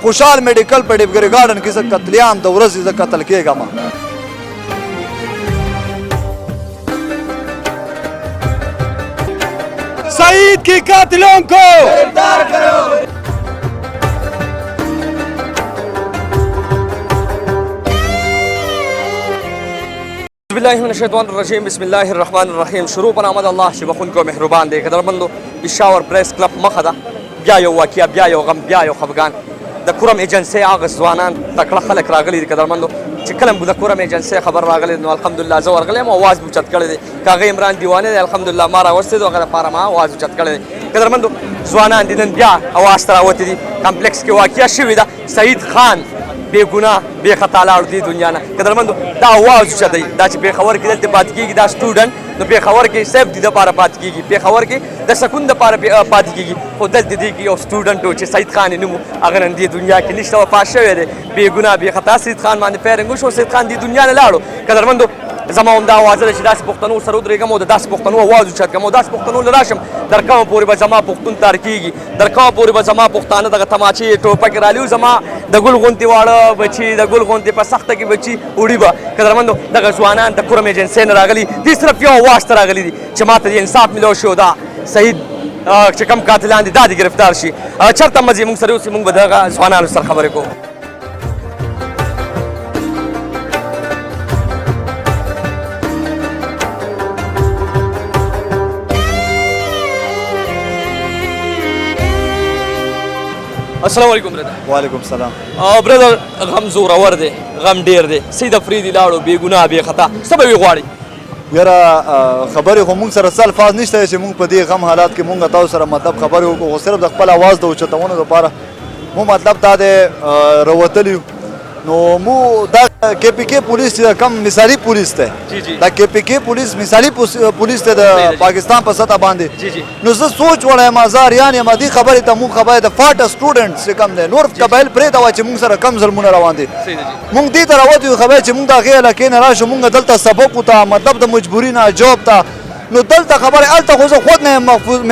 خوشحال میډیکل په ډیبګری ګارډن کې زه قتلیام د ورځې زه قتل کېږم. सईद की कातिलों को गिरफ्तार करो. बिस्मिल्लाहिर्रहमानिर्रहीम बिस्मिल्लाहिर्रहमानिर्रहीम. शुरू पर आमद अल्लाह से बखुन को मेहरबान दे कदरमंदो पिशावर प्रेस क्लब मखदा بیا یو واقعیا بیا یو غم بیا یو خفګان د کورم ایجنسی هغه ځوانان تکړه خلک راغلي دي قدرمندو چې کله د کورم ایجنسی خبر راغلی نو الحمدلله زه ورغلی یم اواز مې اوچت کړی دی که هغه عمران دیوانه دی الحمدلله ما راوستی دی هغه دپاره ما اواز اوچت کړی دی قدرمندو ځوانان دي نن بیا اواز ته راوتي دي کمپلیکس کې واقعه شوې ده سعید خان بے ګناه بے خطا لاړ دی دنیا نه قدرمندو دا اواز اوچتوي دا چې پېښور کې دلته پاتې کېږي دا سټوډنټ نو پېښور کې سیفټي دپاره پاتې کېږي پېښور کې د سکون دپاره پاتې کېږي خو دلته دی کې یو سټوډنټ و چې سعید خان یې نوم و هغه نن دې دنیا کې نشته وفات شوی دی بې ګناه بې خطا سعید خان باندې فایرنګ وشو سعید خان دې دنیا نه لاړو قدرمندو زما همدا اوازه ده چې داسې پښتنو سره ودرېږم او د داسې پښتنو اواز اوچت کړم او داسې پښتنو له راشم در کومه پورې به زما پښتون تار کېږي در کومه پورې به زما پښتانه دغه تماچې ټوپکې رالي زما د ګل غوندې واړه بچي د ګل غوندې په سخته کې بچي وړي به قدرمندو دغه ځوانان د کورم ایجنسۍ نه راغلي دي صرف یو اواز ته راغلي دي چې ما ته د انصاف میلاو شي او دا صحیح چې کوم قاتلان دي دا دې ګرفتار شي چېرته مزې موږ سره اوسي موږ به دغه ځوانانو سره خبرې کوو. السلام علیکم برادر. وعلیکم السلام. برادر غم زورور دی غم ډیر دی سید افریدي لاړو بې ګناه بې خطا څه به وي غواړئ؟ یاره خبرې خو موږ سره څه الفاظ نشته چې موږ په دې غم حالات کې موږ تاسو سره مطلب خبرې وکړو خو صرف د خپل اواز د اوچتولو دپاره مو مطلب دا دی راوتلي یو نو مو دا کې پي کې پولیس چې کم مثالي پولیس دی دا کې پي کې پولیس مثالي پولیس دی د پاکستان په سطح باندې نو زه سوچ وړی یم زه اریان یم دې خبرې ته موږ خبرې د فاټه سټوډنټ چې کم دی نور قبایل پرېږده وه چې موږ سره کم ظلمونه روان دي موږ دې ته راوتو یو خبرې چې موږ د هغې علاقې نه راشو موږ دلته سبقو ته مطلب د مجبوري نه جوب ته نو دلته خبرې هلته خو زه خود نه یم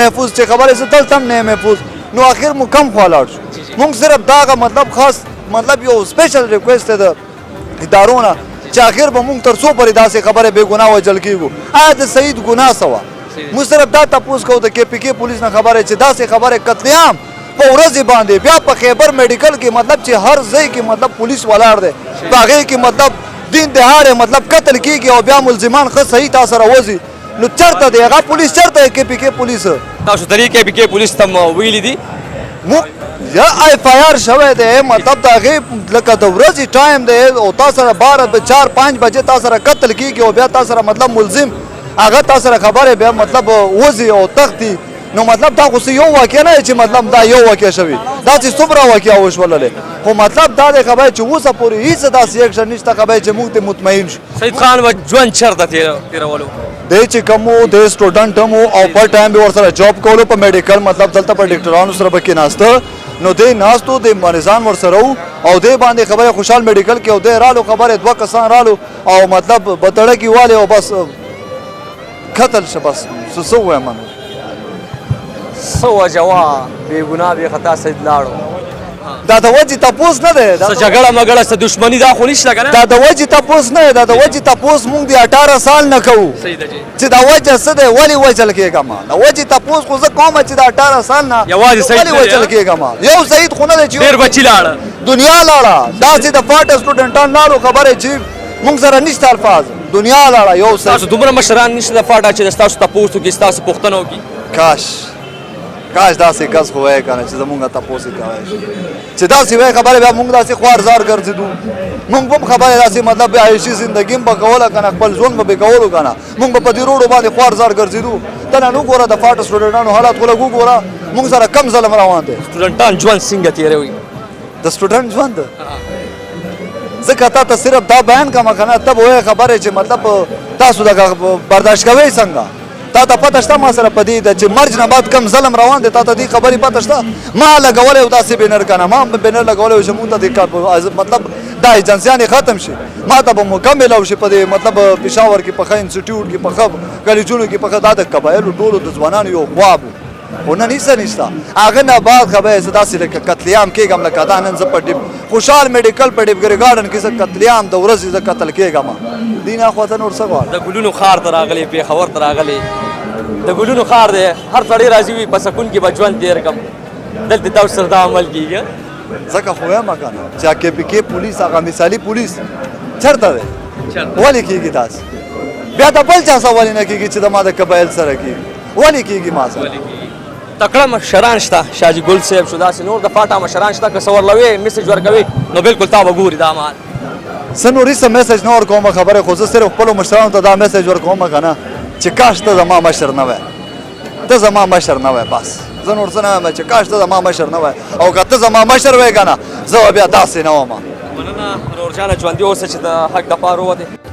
محفوظ چې خبرې زه دلته هم نه یم محفوظ نو اخر مو کم خوا لاړ شو موږ صرف دغه مطلب خاص مطلب یو سپیشل ریکویسټ دی د ادارو نه چې اخر به موږ تر څو پورې داسې خبرې بې ګناه وژل کېږو آیا د سعید ګناه څه وه موږ صرف دا تپوس کوو د کې پي کې پولیس نه خبرې چې داسې خبرې قتلیام په ورځې باندې بیا په خیبر میډیکل کې مطلب چې هر ځای کې مطلب پولیس ولاړ دی په هغې کې مطلب دین دهاړې مطلب قتل کېږي او بیا ملزمان ښه صحیح تا سره وځي نو چېرته دی هغه پولیس چېرته دی کې پي کې پولیس تاسو طریقې کې پي کې پولیس ته ویلي دي یا ایف آی آر شوی دی مطلب د هغې لکه د ورځې ټایم دی او تا سره 4-5 بجې تا سره قتل کېږي او بیا تا سره مطلب ملزم هغه تا سره خبرې بیا مطلب وځي او تښتي نو مطلب دا خو یو واقع نه چې مطلب دا یو واقع شوي دا چې څومره واقع وشوللې خو مطلب دا دی خبرې چې اوسه پورې هېڅ داسې اکشن نشته خبرې چې موږ ته مطمئن شو. سعید خان به ژوند چېرته تېرولو دی چې کوم و دی سټوډنټ هم و او پر ټایم به ورسره جاب کولو په میډیکل مطلب دلته په ډاکټرانو سره به کېناسته نو دی ناستو د مریضان ورسره وو او دی باندې خبرې خوشحال میډیکل کې او دی رالو خبرې 2 کسان رالو او مطلب بتړه کې والي او بس قتل شه بس څه ووایم څه وجه وه بې ګناه بې خطا سید لاړو دا د وجې تپوس نه دی څه جګړه مګړه څه دښمني دا خو نشته که نه دا د وجې تپوس نه دی دا د وجې تپوس موږ د 18 سال نه کوو چې دا وجه څه دی ولې وژل کېږم د وجې تپوس خو زه کوم چې د 18 سال نه ولې وژل کېږم یو سعید خو نه دی چې ډېر بچي لاړه دنیا لاړه داسې د فاټه سټوډنټان لاړو خبرې چې موږ سره نشته الفاظ دنیا لاړه یو تاسو دومره مشران نشته د فاټه چې ستاسو تپوس وکړي ستاسو پوښتنه وکړي کاش داسې کس خو وایي که نه چې زمونږ تپوس یې کوی چې داسې وایي خبرې بیا موږ داسې خوارزار ګرځېدو موږ به هم خبرې داسې مطلب عایشي زندګي هم به کوله که نه خپل ژوند به کولو که نه موږ به په دې روډو باندې خوارزار ګرځېدو ته نن وګوره د فاټه سټوډنټانو حالات خو لږ وګوره موږ سره کم ظلم روان دی سټوډنټان ژوند څنګه تېروي د سټوډنټ ژوند ځکه تا ته صرف دا بیان کومه که نه ته به وایې خبرې چې مطلب تاسو دغه برداشت کوئ څنګه تا ته پته شته ما سره په دې ده چې مرج نه بعد کم ظلم روان دی تا ته دې خبرې پته شته ما لګولی و داسې بینر که نه ما هم بینر لګولی و چې مونږ ته مطلب دا ایجنسیانې ختم شي ما ته به مکمل او شي په دې مطلب پېښور کې په ښه انسټیټیوټ کې په ښه کالجونو کې په ښه دا د قبایلو ټولو د ځوانانو یو خواب و خو نن هېڅ نشته هغه نه بعد خبره زه داسې لکه قتلیام کېږم لکه دا نن زه په خوشحال میډیکل په ډیبګري ګارډن کې زه قتلیام د ورځې زه قتل کېږم دین اخوا ته نور څه غواړم د ګلونو ښار ته راغلی پېښور ته راغلی د ګلونو ښار دی هر سړی راځي وي په سکون کې به ژوند تېر کړم دلته تاسو سره دا عمل کېږي ځکه خو وایم که نه چې کې پي کې پولیس هغه مثالي پولیس چېرته دی ولې کېږي داسې بیا د بل چا سره ولې نه کېږي چې د ما د قبایل سره کېږي ولې کېږي ما سره تکړه مشران شته شاجي ګل صاحب شو داسې نور د فاټا مشران شته که څه ورلوې میسج ورکوي نو بلکل تا به ګوري دا مال زه نور هېڅ میسج نه ورکوم خبره خو زه صرف خپلو مشرانو ته دا میسج ورکوم که نه چې کاش ته زما مشر نه وای ته زما مشر نه وای بس زه نور څه نه وایم چې کاش ته زما مشر نه وای او که ته زما مشر وای که نه زه به بیا داسې نه وم مننه نورجانه ژوندي اوسه چې د حق دپاره ووتې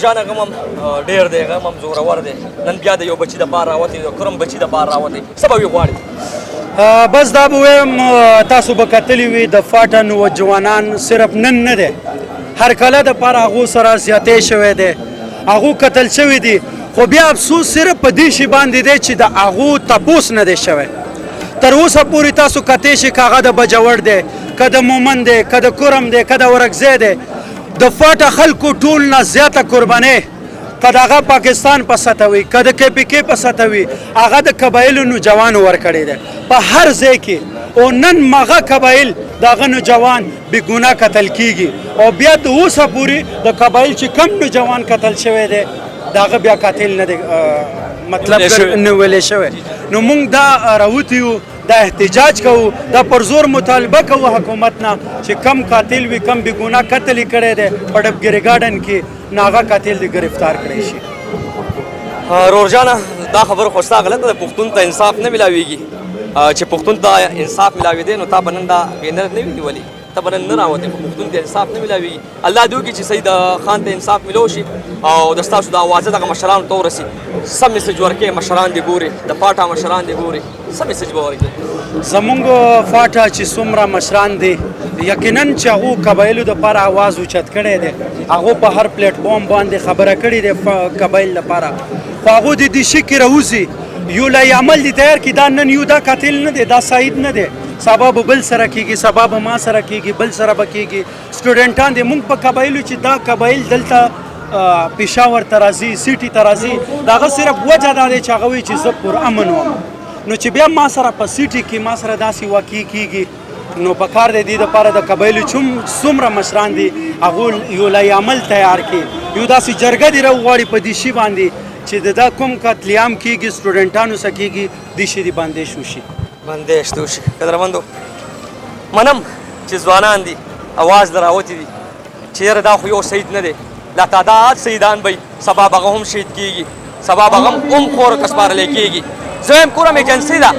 نورجانه غم هم ډېر دی غم هم زورور دی نن بیا د یو بچي دپاره راوتې د کرم بچي دپاره راوتې څه به وي غواړې بس دا به وایم تاسو به کتلي وي د فاټا نوجوانان صرف نن نه دی هر کله دپاره هغو سره زیاتی شوی دی هغو کتل شوي دي خو بیا افسوس صرف په دې شي باندې دی چې د هغو تپوس نه دی شوی تر اوسه پورې تاسو کتی شي که هغه د بجوړ دی که د مومن دی که د کرم دی که د ورکزی دی د فاټا خلکو ټول نه زیاته قربانۍ که د هغه پاکستان په سطح وي که د کې پي کې په سطح وي هغه د قبایلو نوجوانو ورکړی دی په هر ځای کې او نن مغه قبایل د هغه نوجوان بېګناه قتل کېږي او بیا د اوسه پورې د قبایل چې کم نوجوان قتل شوی دی د هغه بیا قاتل نه دی مطلب نه ویلی شوی نو موږ دا راوتي یو دا احتجاج کوو دا پر زور مطالبه کوو حکومت نه چې کم قاتل وي کم بېګناه قتل یې کړی دی په ډبګري ګارډن کې نو هغه قاتل دې گرفتار کړی شي رورجانه دا خبره خو ستا غلطه ده پښتون ته انصاف نه میلاویږي چې پښتون ته انصاف میلاوېدی نو تا به نن دا بینر نه وي نیولي ته به نن نه راوتې خو پښتون ته انصاف نه میلاویږي الله دې وکړي چې سید خان ته انصاف میلو شي او د ستاسو د اوازه دغه مشرانو ته ورسي څه میسج ورکړې مشران دې ګوري د فاټا مشران دې ګوري څه میسج به ورکړي زمونږ فاټا چې څومره مشران دي یقینا چې هغو قبایلو دپاره اواز اوچت کړی دی هغو په هر پلیټفارم باندې خبره کړې دی قبایل لپاره خو هغو د دې شي کې راوځي یو لای عمل دي تیار کړي دا نن یو دا قاتل نه دی دا سعید نه دی سبا به بل سره کېږي سبا به ما سره کېږي بل سره به کېږي سټوډنټان دي موږ په قبایلو چې دا قبایل دلته پېښور ته راځي سیټي ته راځي د هغه صرف وجه دا دی چې هغه وایي چې زه پرامن وم نو چې بیا ما سره په سیټي کې ما سره داسې واقع کېږي نو په کار دی دې دپاره د قبایلو څومره مشران دي هغو یو لای عمل تیار کړي یو داسې جرګه دې راوغواړي په دې شي باندې چې د دا کوم قتلیام کېږي سټوډنټانو سره کېږي دې شي دې بندش وشي بندش دې وشي قدرمندو منم چې ځوانان دي اواز در راوتې دي چې یاره دا خو یو شهید نه دی لا تعداد شهیدان به سبا به هغه هم شهید کېږي سبا به هغه هم خورو ته سپارلی کېږي زه یم کورم ایجنسي ده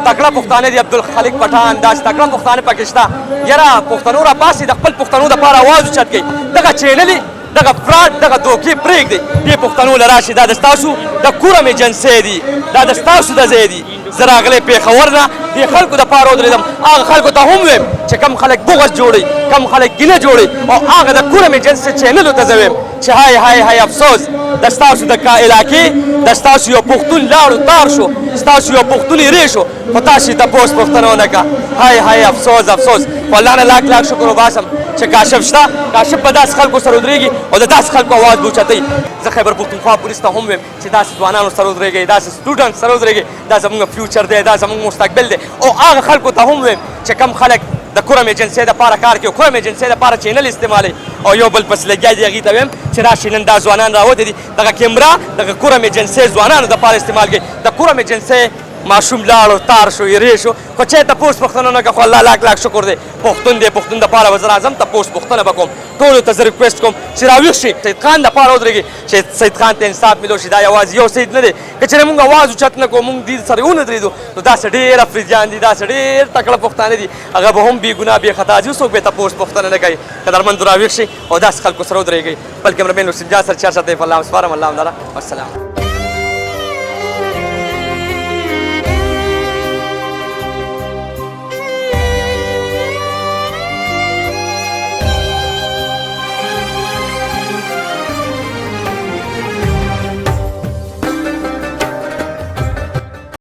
تکړه پښتانه دي عبدالخالق پټان داسې تکړه پښتانه پکې شته یاره پښتنو راپاسې د خپل پښتنو دپاره اواز اوچت کوي دغه چینلې دغه فراډ دغه دوکې پرېږدئ دې پښتنو له راشي دا د ستاسو د کورم ایجنسۍ دي دا د ستاسو د ځای دي زه راغلی پېښور نه دې خلکو دپاره ودرېدم هغه خلکو ته هم ویم چې کم خلک بغض جوړوي کم خلک ګیله جوړوي او هغه د کورم ایجنسۍ چینلو ته زه ویم چې های های های افسوس د ستاسو د علاقې د ستاسو یو پښتون لاړو تار شو ستاسو یو پښتون یې ری شو خو تاسو یې تپوس پوښتنه ونه کړه های های افسوس افسوس خو الله نه لاک لاک شکر وباسم چې کاشف شته کاشف به داسې خلکو سره ودرېږي او د داسې خلکو اواز به اوچتوي زه خیبر پښتونخوا پولیس ته هم ویم چې داسې ځوانانو سره ودرېږئ داسې سټوډنټ سره ودرېږئ دا زموږ فیوچر دی دا زموږ مستقبل دی او هغه خلکو ته هم ویم چې کم خلک د کورم ایجنسۍ دپاره کار کوي کورم ایجنسۍ دپاره چینل استعمالوي او یو بل پسې لګیا دي هغې ته ویم چې راشي نن دا ځوانان راوتې دي دغه کیمرا دغه کورم ایجنسۍ ځوانانو دپاره استعمال کوي د کورم ایجنسۍ ماشوم لاړو تار شو یې شو خو چې تپوس پوښتنه نه کوي خو الله لاک لاک شکر دی پښتون دی پښتون دپاره وزیر اعظم تپوس پوښتنه به کوم ټولو ته زه ریکویسټ کوم چې راویښ شي سید خان دپاره ودرېږي چې سید خان ته انصاف میلو شي دا یوازې یو سید نه دی که چېرې مونږ اواز اوچت نه کوو مونږ دې سره ونه درېږو نو داسې ډېر افریدیان دي داسې ډېر تکړه پښتانه دي هغه به هم بې ګناه بې خطا دي څوک به یې تپوس پوښتنه نه کوي قدرمندو راویښ شي او داسې خلکو سره ودرېږئ بل کیمرمین حسین جان سره چارچا ته په الله سپارم الله تعالی والسلام